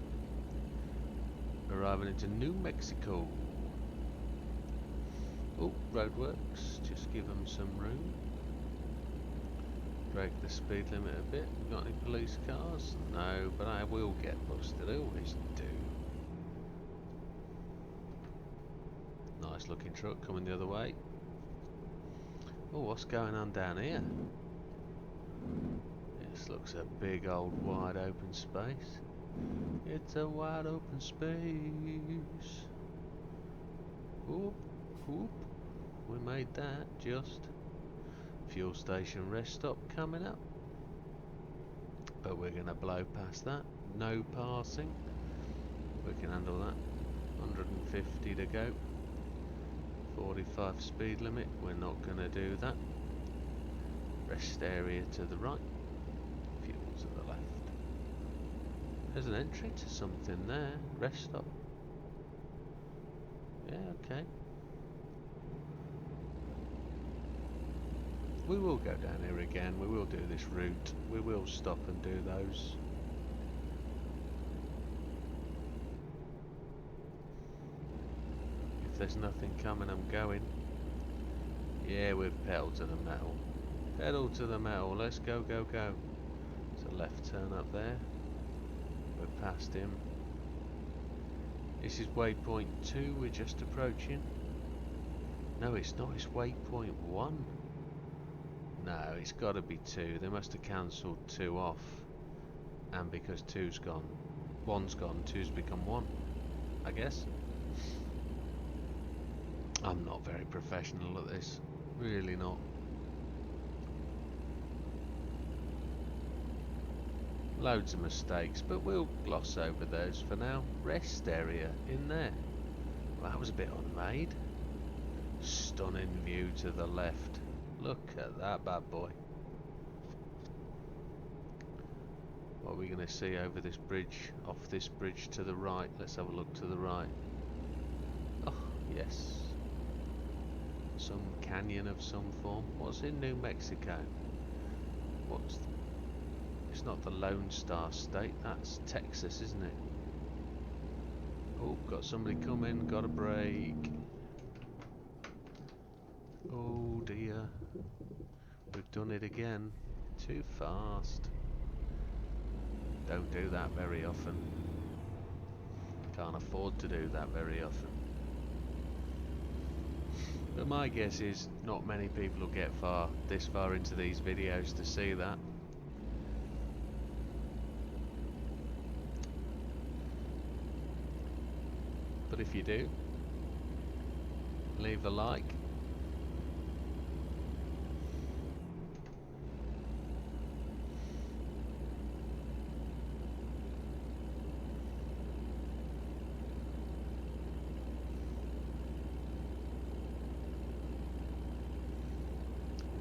Arriving into New Mexico. Oh, roadworks. Just give them some room. Break the speed limit a bit. Got any police cars? No, but I will get busted. I always do. Nice looking truck coming the other way. Oh, what's going on down here? This looks a big old wide open space. It's a wide open space. Whoop, whoop. We made that just. Fuel station rest stop coming up. But we're going to blow past that. No passing. We can handle that. 150 to go. 45 speed limit. We're not going to do that. Rest area to the right. Fuel to the left. There's an entry to something there. Rest stop. Yeah, okay. We will go down here again. We will do this route. We will stop and do those. If there's nothing coming, I'm going. Yeah, we've pedal to the metal. Pedal to the metal. Let's go, go, go. It's a left turn up there. We're past him. This is waypoint 2 we're just approaching. No, it's not. It's waypoint 1. No, it's got to be 2. They must have cancelled 2 off. And because 2's gone, 1's gone, 2's become 1. I guess. I'm not very professional at this. Really not. Loads of mistakes, but we'll gloss over those for now. Rest area in there. Well, that was a bit unmade. Stunning view to the left. Look at that bad boy. What are we going to see over this bridge? Off this bridge to the right. Let's have a look to the right. Oh, yes. Some canyon of some form. What's in New Mexico? What's... It's not the Lone Star State, that's Texas, isn't it? Oh, got somebody coming, got a brake. Oh dear. We've done it again. Too fast. Don't do that very often. Can't afford to do that very often. But my guess is not many people will get this far into these videos to see that. But if you do, leave a like.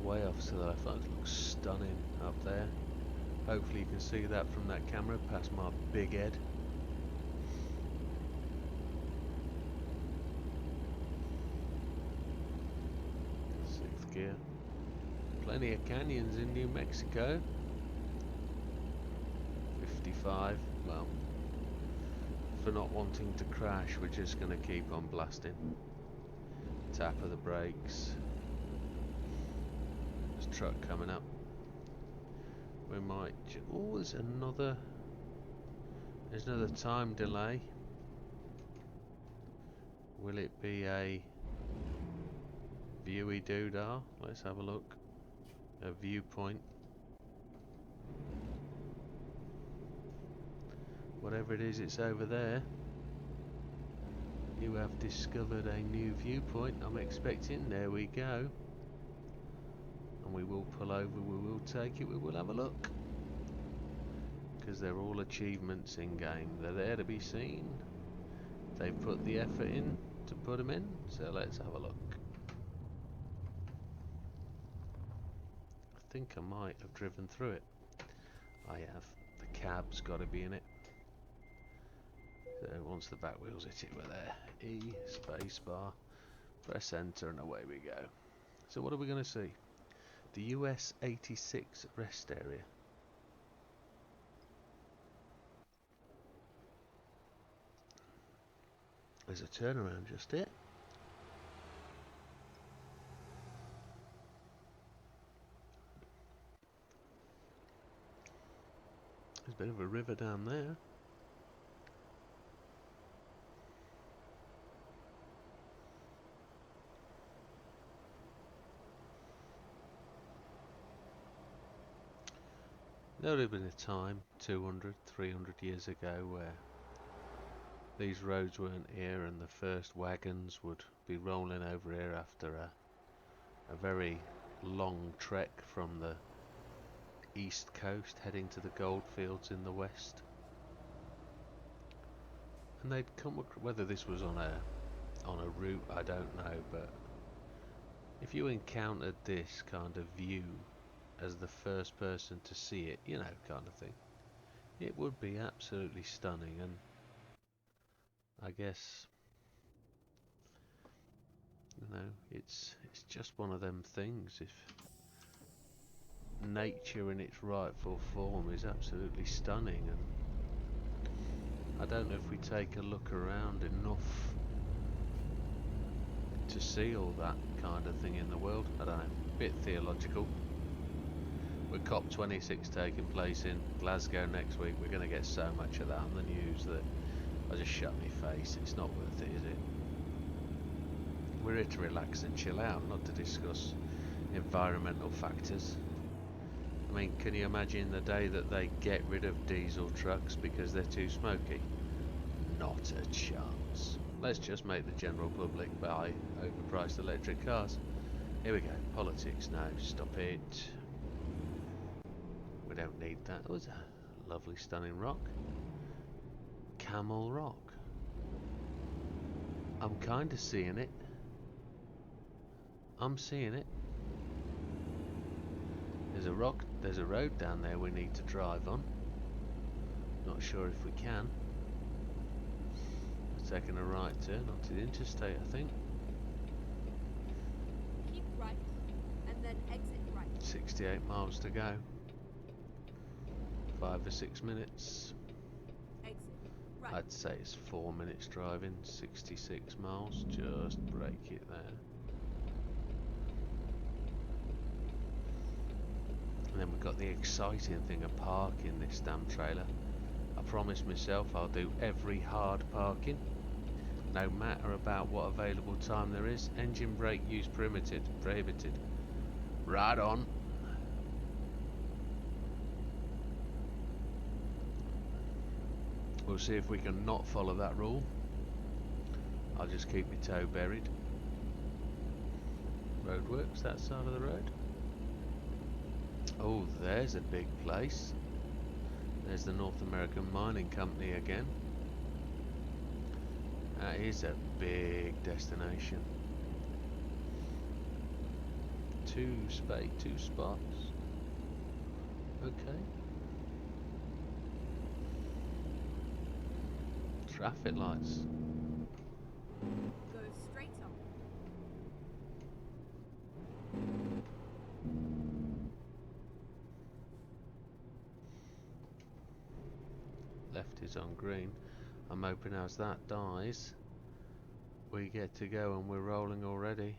Way off to the left, that looks stunning up there. Hopefully you can see that from that camera past my big head. Gear. Plenty of canyons in New Mexico. 55. Well, for not wanting to crash, we're just going to keep on blasting. Tap of the brakes. There's a truck coming up. We might. Oh, there's another time delay. Will it be a viewy doodah? Let's have a look. A viewpoint. whatever it is, it's over there. You have discovered a new viewpoint, I'm expecting. There we go. And we will pull over, we will take it, we will have a look. Because they're all achievements in game. They're there to be seen. They've put the effort in to put them in, so let's have a look. I think I might have driven through it. I have. The cab's got to be in it. So once the back wheels hit it, we're there. E, space bar, press enter, and away we go. So what are we going to see? The US 86 rest area. There's a turnaround just here. There's a bit of a river down there. There would have been a time 200, 300 years ago where these roads weren't here and the first wagons would be rolling over here after a very long trek from the east coast heading to the goldfields in the west. And they'd come across, whether this was on a route, I don't know, but if you encountered this kind of view as the first person to see it, you know, kind of thing, it would be absolutely stunning. And I guess, you know, it's just one of them things. If nature in its rightful form is absolutely stunning, and I don't know if we take a look around enough to see all that kind of thing in the world. I don't know, bit theological. With COP26 taking place in Glasgow next week, we're going to get so much of that on the news that I just shut my face. It's not worth it, is it? We're here to relax and chill out, not to discuss environmental factors. I mean, can you imagine the day that they get rid of diesel trucks because they're too smoky? Not a chance. Let's just make the general public buy overpriced electric cars. Here we go, politics now, stop it. We don't need that. It was a lovely stunning rock. Camel Rock. I'm kind of seeing it. I'm seeing it. There's a rock, there's a road down there we need to drive on. Not sure if we can. We're taking a right turn onto the interstate, I think. Keep right, and then exit right. 68 miles to go. 5 or 6 minutes. Exit right. I'd say it's 4 minutes driving, 66 miles. Just break it there. And then we've got the exciting thing of parking this damn trailer. I promised myself I'll do every hard parking, no matter about what available time there is. Engine brake use prohibited. Right on. We'll see if we can not follow that rule. I'll just keep my toe buried. Roadworks, that side of the road. Oh, there's a big place. There's the North American Mining Company again. That is a big destination. Two spots. Okay. Traffic lights. Go straight on. Left is on green. I'm hoping as that dies, we get to go, and we're rolling already.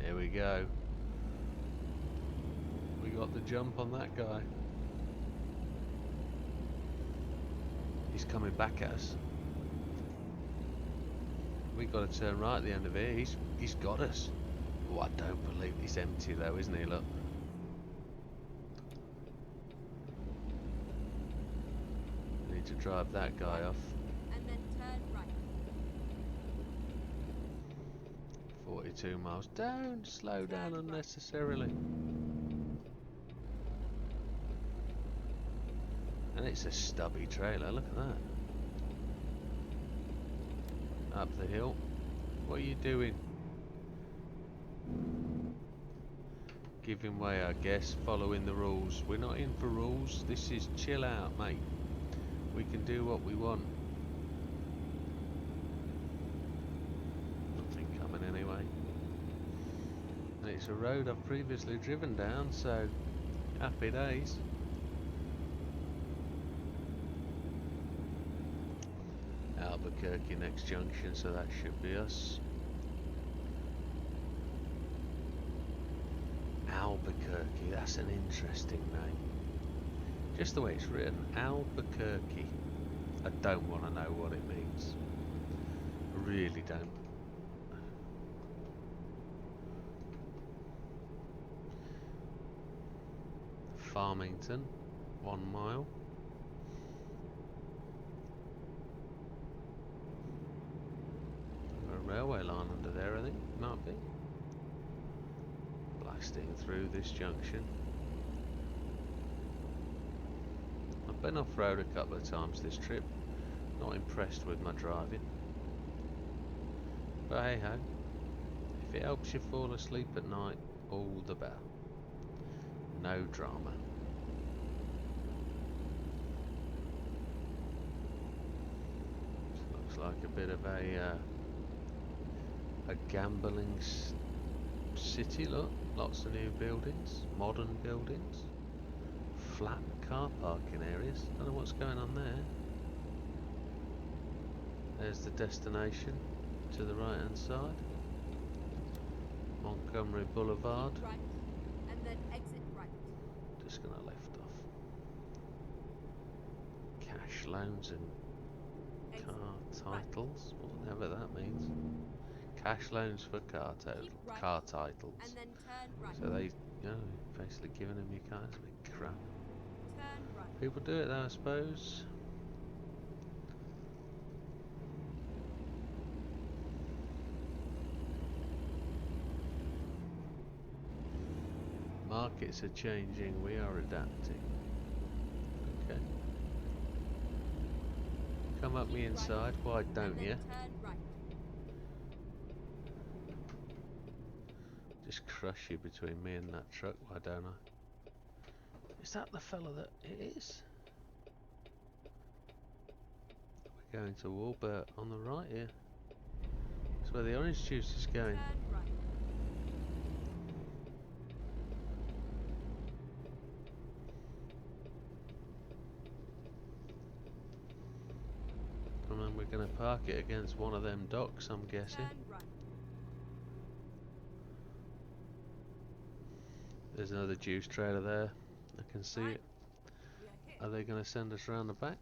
Here we go. We got the jump on that guy. He's coming back at us. We got to turn right at the end of here. He's got us. Oh, I don't believe he's empty though, isn't he? Look. need to drive that guy off. And then turn right. 42 miles. Don't slow down Turn right. unnecessarily. And it's a stubby trailer, look at that. Up the hill. What are you doing? Giving way, I guess, following the rules. We're not in for rules. This is chill out, mate. We can do what we want. Nothing coming anyway. And it's a road I've previously driven down, so happy days. Albuquerque next junction, so that should be us. Albuquerque, that's an interesting name. Just the way it's written, Albuquerque. I don't want to know what it means. I really don't. Farmington, 1 mile. A railway line under there, I think, might be. Blasting through this junction. I've been off-road a couple of times this trip. Not impressed with my driving. But hey ho. If it helps you fall asleep at night, all the better. No drama. Looks like a bit of a gambling city, look. Lots of new buildings, modern buildings, flat car parking areas. Don't know what's going on there. There's the destination to the right hand side. Montgomery Boulevard. Keep right. And then exit right. Just gonna left off. Cash loans and Exit car right. titles, whatever that means. Cash loans for car right. car titles. And then turn right. So they, basically giving them your car. It's a bit crap. Turn right. People do it though, I suppose. Markets are changing, we are adapting. Okay. Come up me inside, why don't you? Turn right. Just crush you between me and that truck, why don't I? Is that the fella that it is? We're going to Walbert on the right here. That's where the orange juice is going. Turn right. And then we're going to park it against one of them docks, I'm guessing. Turn right. There's another juice trailer there. I can see it. We are here. Are they going to send us round the back?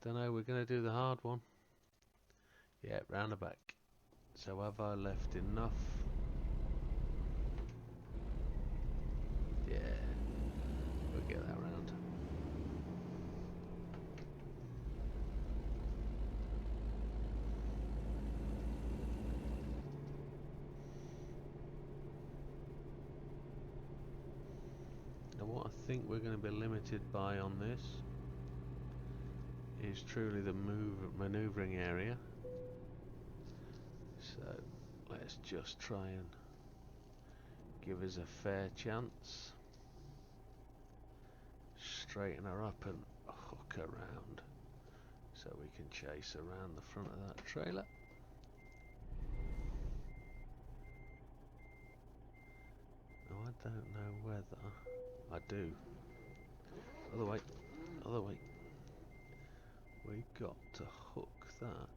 Don't know, we're going to do the hard one. Yeah, round the back. So have I left enough? Yeah, we'll get that round. Now what I think we're going to be limited by on this is truly the manoeuvring area. So let's just try and give us a fair chance. Straighten her up and hook around so we can chase around the front of that trailer. Now I don't know whether I do. Other way, other way. We got to hook that.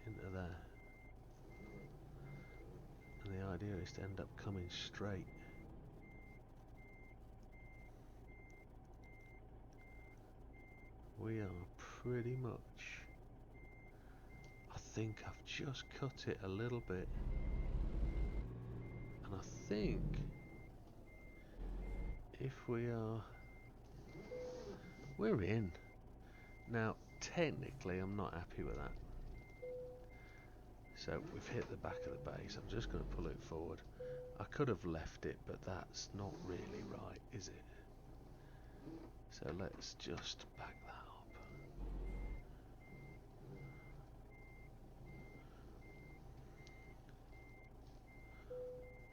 Into there. And the idea is to end up coming straight. We are pretty much, I think I've just cut it a little bit. And I think if we are, we're in. Now, technically, I'm not happy with that. So we've hit the back of the base. I'm just going to pull it forward. I could have left it, but that's not really right, is it? So let's just back that up.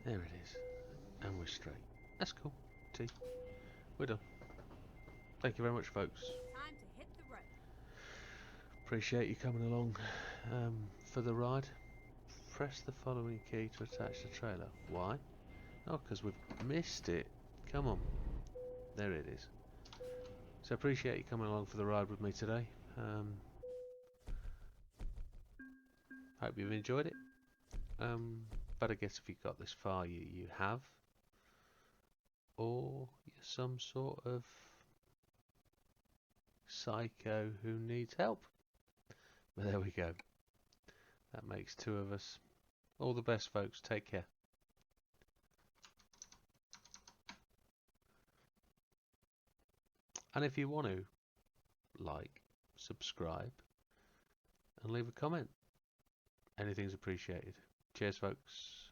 There it is. And we're straight. That's cool. T. We're done. Thank you very much, folks. Time to hit the road. Appreciate you coming along for the ride. Press the following key to attach the trailer. Why? Oh, because we've missed it. Come on. There it is. So appreciate you coming along for the ride with me today. Hope you've enjoyed it. But I guess if you got this far, you have. Or you're some sort of psycho who needs help. But there we go. That makes two of us. All the best, folks. Take care. And if you want to, like, subscribe, and leave a comment. Anything's appreciated. Cheers, folks.